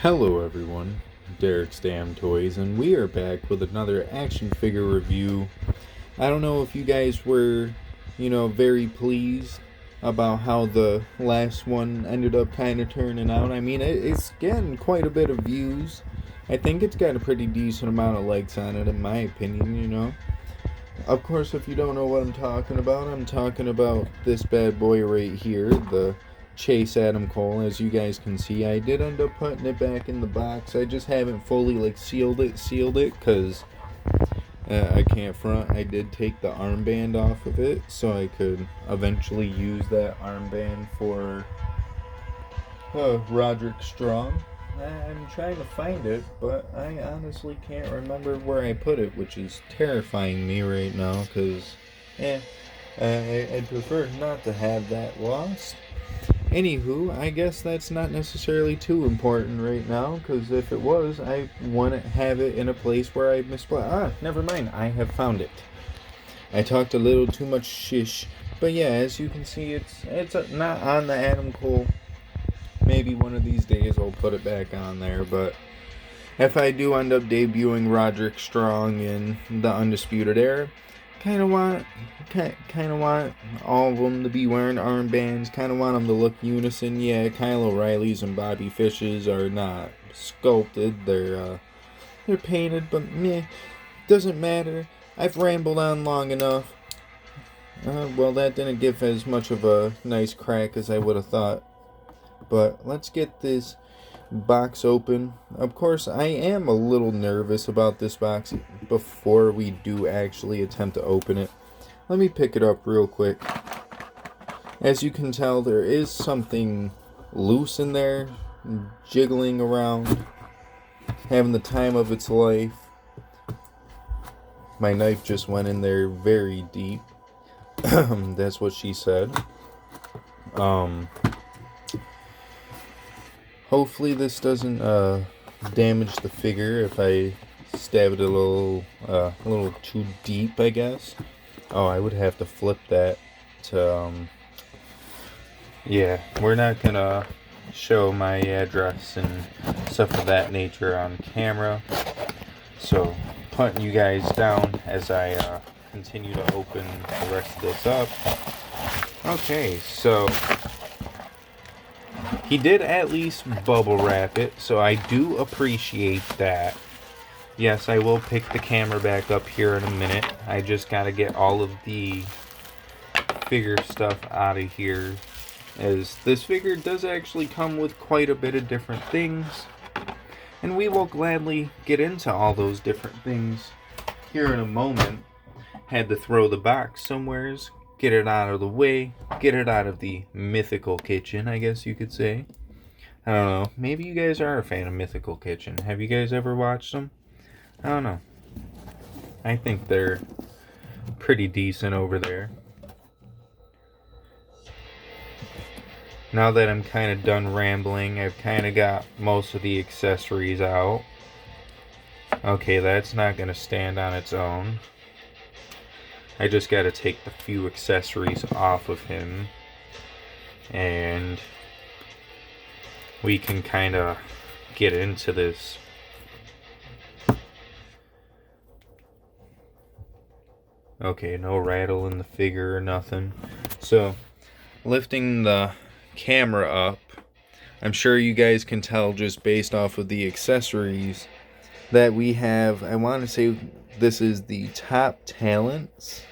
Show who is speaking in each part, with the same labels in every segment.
Speaker 1: Hello everyone, Derek's Damn Toys, and we are back with another action figure review. I don't know if you guys were, very pleased about how the last one ended up kind of turning out. I mean, it's getting quite a bit of views. I think it's got a pretty decent amount of likes on it, in my opinion. Of course, if you don't know what I'm talking about this bad boy right here, the Chase Adam Cole. As you guys can see, I did end up putting it back in the box. I just haven't fully sealed it because I can't front. I did take the armband off of it so I could eventually use that armband for Roderick Strong. I'm trying to find it, but I honestly can't remember where I put it, which is terrifying me right now because I'd prefer not to have that lost. Anywho, I guess that's not necessarily too important right now, because if it was, I wouldn't have it in a place where I misplaced. Never mind, I have found it. I talked a little too much shish, but yeah, as you can see, it's not on the Adam Cole. Maybe one of these days I'll put it back on there, but if I do end up debuting Roderick Strong in the Undisputed Era, kind of want all of them to be wearing armbands. Kind of want them to look unison. Yeah, Kyle O'Reilly's and Bobby Fish's are not sculpted. They're painted, but meh, doesn't matter. I've rambled on long enough. Well, that didn't give as much of a nice crack as I would have thought. But let's get this box open. Of course, I am a little nervous about this box before we do actually attempt to open it. Let me pick it up real quick. As you can tell, there is something loose in there, jiggling around, having the time of its life. My knife just went in there very deep. That's what she said. Hopefully this doesn't damage the figure if I stab it a little too deep, I guess. Oh, I would have to flip that to, yeah, we're not gonna show my address and stuff of that nature on camera. So, putting you guys down as I continue to open the rest of this up. Okay, so he did at least bubble wrap it, so I do appreciate that. Yes, I will pick the camera back up here in a minute. I just gotta get all of the figure stuff out of here, as this figure does actually come with quite a bit of different things, and we will gladly get into all those different things here in a moment. Had to throw the box somewheres, get it out of the way, get it out of the mythical kitchen, I guess you could say. I don't know, maybe you guys are a fan of Mythical Kitchen. Have you guys ever watched them? I don't know. I think they're pretty decent over there. Now that I'm kind of done rambling, I've kind of got most of the accessories out. Okay, that's not going to stand on its own. I just got to take the few accessories off of him, and we can kind of get into this. Okay, no rattle in the figure or nothing. So, lifting the camera up, I'm sure you guys can tell just based off of the accessories that we have. I want to say this is the Top Talents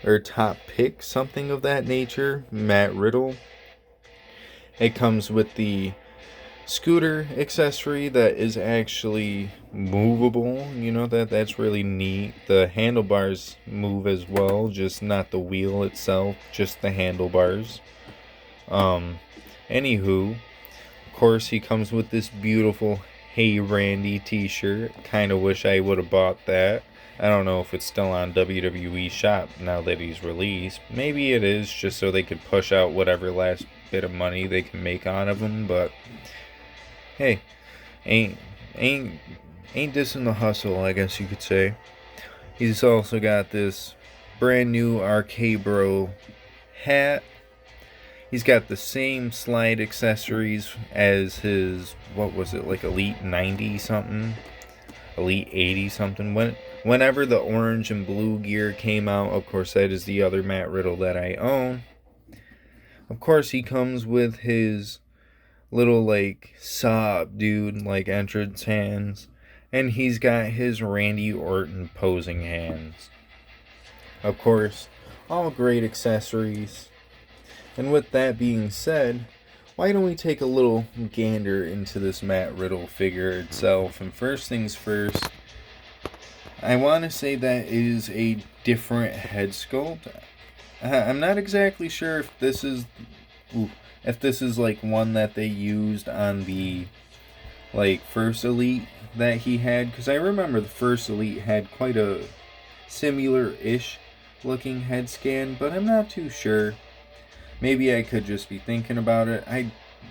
Speaker 1: or Top Pick, something of that nature, Matt Riddle. It comes with the scooter accessory that is actually movable. That's really neat. The handlebars move as well, just not the wheel itself, just the handlebars. Anywho, of course, he comes with this beautiful Heyyyy Rannddy t-shirt. Kind of wish I would have bought that. I don't know if it's still on WWE Shop now that he's released. Maybe it is, just so they could push out whatever last bit of money they can make on of him, but hey, ain't dissing the hustle, I guess you could say. He's also got this brand new Arcade Bro hat. He's got the same slide accessories as his, what was it, like Elite 90 something? Elite 80 something. Whenever the orange and blue gear came out, of course, that is the other Matt Riddle that I own. Of course, he comes with his little, like, sob dude, like, entrance hands. And he's got his Randy Orton posing hands. Of course, all great accessories. And with that being said, why don't we take a little gander into this Matt Riddle figure itself? And first things first, I want to say that it is a different head sculpt. I'm not exactly sure if this is like one that they used on the like first Elite that he had, because I remember the first Elite had quite a similar-ish looking head scan, but I'm not too sure. Maybe I could just be thinking about it.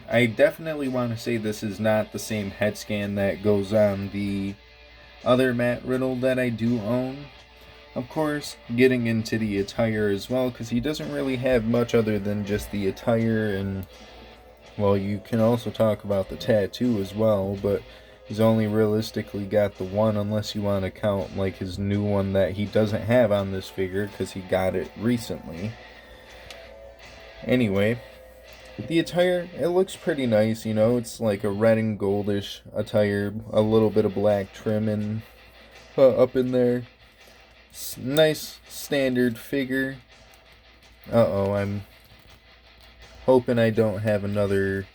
Speaker 1: I definitely want to say this is not the same head scan that goes on the other Matt Riddle that I do own. Of course, getting into the attire as well, because he doesn't really have much other than just the attire, and, well, you can also talk about the tattoo as well, but he's only realistically got the one, unless you want to count, like, his new one that he doesn't have on this figure, because he got it recently. Anyway, the attire, it looks pretty nice, you know, it's like a red and goldish attire, a little bit of black trim up in there. Nice standard figure. I'm hoping I don't have another,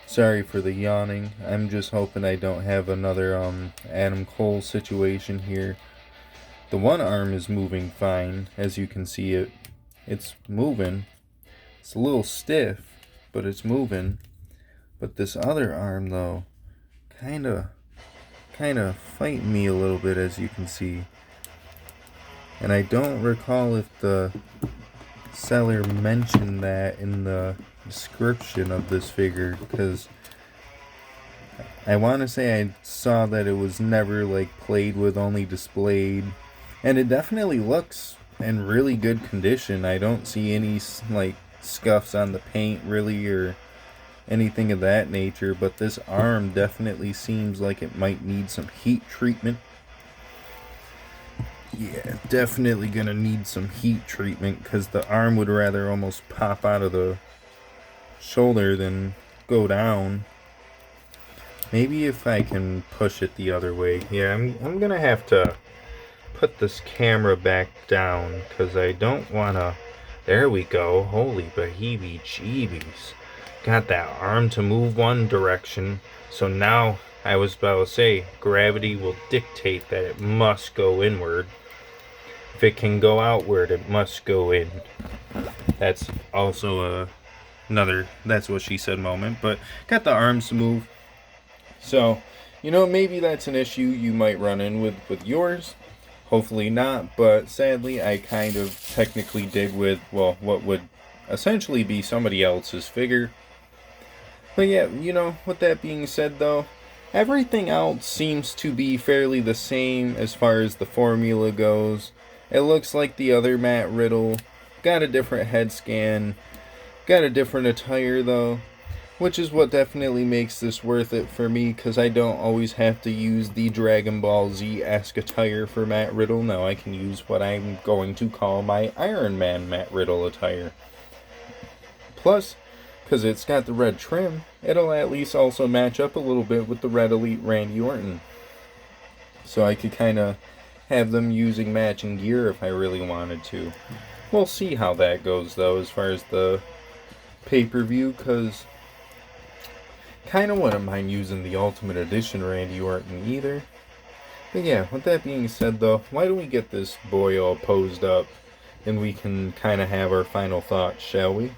Speaker 1: sorry for the yawning, I'm just hoping I don't have another, Adam Cole situation here. The one arm is moving fine, as you can see it's moving. It's a little stiff, but it's moving. But this other arm, though, kind of fighting me a little bit, as you can see. And I don't recall if the seller mentioned that in the description of this figure, because I want to say I saw that it was never like played with, only displayed. And it definitely looks in really good condition. I don't see any like scuffs on the paint really or anything of that nature, but this arm definitely seems like it might need some heat treatment. Yeah, definitely gonna need some heat treatment, because the arm would rather almost pop out of the shoulder than go down. Maybe if I can push it the other way. Yeah, I'm gonna have to put this camera back down, because I don't wanna. There we go. Holy beheebie jeebies. Got that arm to move one direction, so now I was about to say gravity will dictate that it must go inward. If it can go outward, it must go in. That's also another that's what she said moment, but got the arms to move. So, you know, maybe that's an issue you might run in with yours. Hopefully not, but sadly I kind of technically did with, well, what would essentially be somebody else's figure. But yeah, you know, with that being said though, everything else seems to be fairly the same as far as the formula goes. It looks like the other Matt Riddle. Got a different head scan. Got a different attire though, which is what definitely makes this worth it for me, because I don't always have to use the Dragon Ball Z-esque attire for Matt Riddle. Now I can use what I'm going to call my Iron Man Matt Riddle attire. Plus, because it's got the red trim, it'll at least also match up a little bit with the Red Elite Randy Orton. So I could kind of have them using matching gear if I really wanted to. We'll see how that goes though, as far as the pay-per-view, because kind of wouldn't mind using the Ultimate Edition Randy Orton either. But yeah, with that being said though, why don't we get this boy all posed up and we can kind of have our final thoughts, shall we?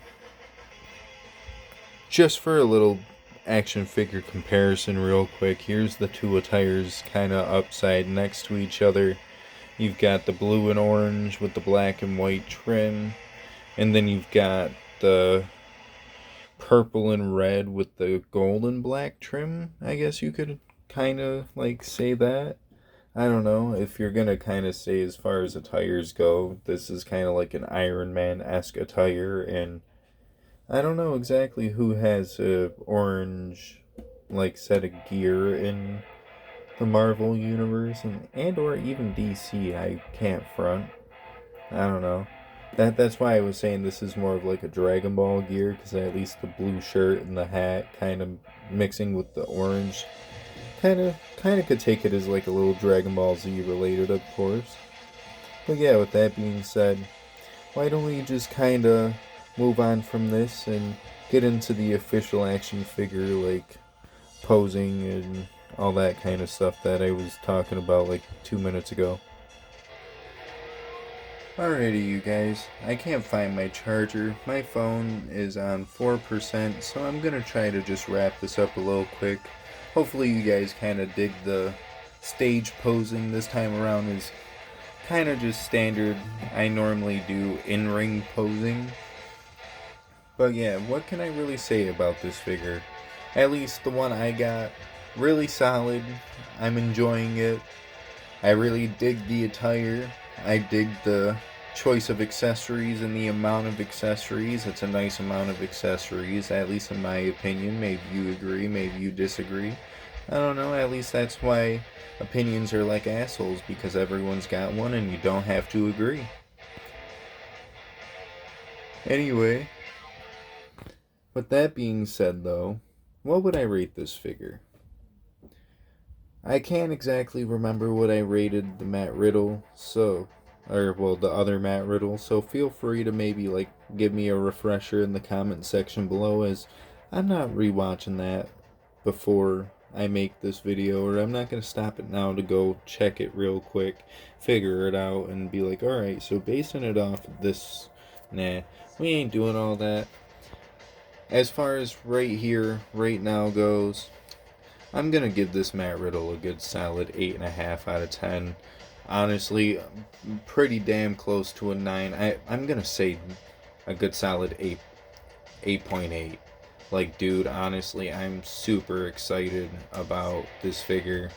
Speaker 1: Just for a little action figure comparison real quick, here's the two attires kind of upside next to each other. You've got the blue and orange with the black and white trim, and then you've got the purple and red with the gold and black trim. I guess you could kind of like say that. I don't know, if you're gonna kind of say as far as attires go, this is kind of like an Iron Man-esque attire, and I don't know exactly who has a orange, like, set of gear in the Marvel universe, and or even DC. I can't front. I don't know. That's why I was saying this is more of like a Dragon Ball gear, because at least the blue shirt and the hat kind of mixing with the orange kind of could take it as like a little Dragon Ball Z related, of course. But yeah, with that being said, why don't we just kind of move on from this and get into the official action figure, like posing and all that kind of stuff that I was talking about like 2 minutes ago. Alrighty, you guys, I can't find my charger. My phone is on 4%, so I'm gonna try to just wrap this up a little quick. Hopefully you guys kind of dig the stage posing this time around. Is kind of just standard. I normally do in-ring posing. But yeah, what can I really say about this figure? At least the one I got, really solid. I'm enjoying it. I really dig the attire. I dig the choice of accessories and the amount of accessories. It's a nice amount of accessories, at least in my opinion. Maybe you agree, maybe you disagree. I don't know, at least that's why opinions are like assholes, because everyone's got one and you don't have to agree. Anyway, with that being said though, what would I rate this figure? I can't exactly remember what I rated the Matt Riddle, the other Matt Riddle, so feel free to maybe like give me a refresher in the comment section below, as I'm not rewatching that before I make this video, or I'm not going to stop it now to go check it real quick, figure it out, and be like, alright, so basing it off of this, nah, we ain't doing all that. As far as right here, right now goes, I'm going to give this Matt Riddle a good solid 8.5 out of 10. Honestly, pretty damn close to a 9. I'm going to say a good solid 8.8. Like, dude, honestly, I'm super excited about this figure.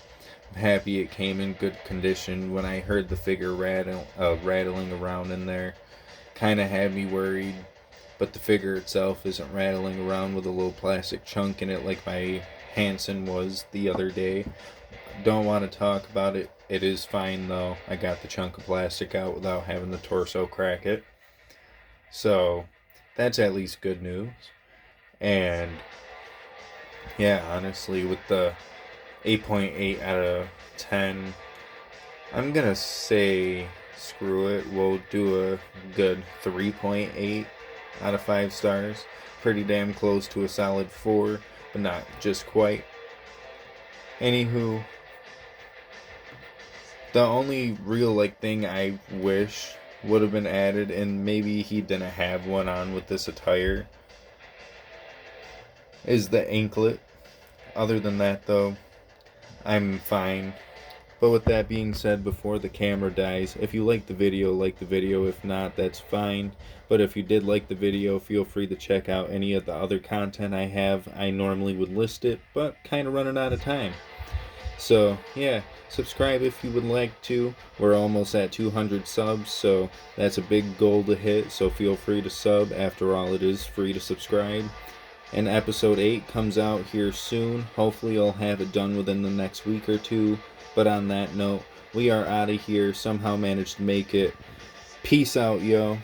Speaker 1: I'm happy it came in good condition. When I heard the figure rattling around in there, kind of had me worried. But the figure itself isn't rattling around with a little plastic chunk in it like my Hanson was the other day. Don't want to talk about it. It is fine though. I got the chunk of plastic out without having the torso crack it. So that's at least good news. And yeah, honestly, with the 8.8 out of 10, I'm gonna say screw it. We'll do a good 3.8 out of 5 stars. Pretty damn close to a solid 4, but not just quite. Anywho, the only real thing I wish would have been added, and maybe he didn't have one on with this attire, is the anklet. Other than that though, I'm fine. But with that being said, before the camera dies, if you like the video, like the video. If not, that's fine. But if you did like the video, feel free to check out any of the other content I have. I normally would list it, but kind of running out of time. So, yeah, subscribe if you would like to. We're almost at 200 subs, so that's a big goal to hit. So feel free to sub. After all, it is free to subscribe. And episode 8 comes out here soon. Hopefully I'll have it done within the next week or two. But on that note, we are out of here. Somehow managed to make it. Peace out, yo.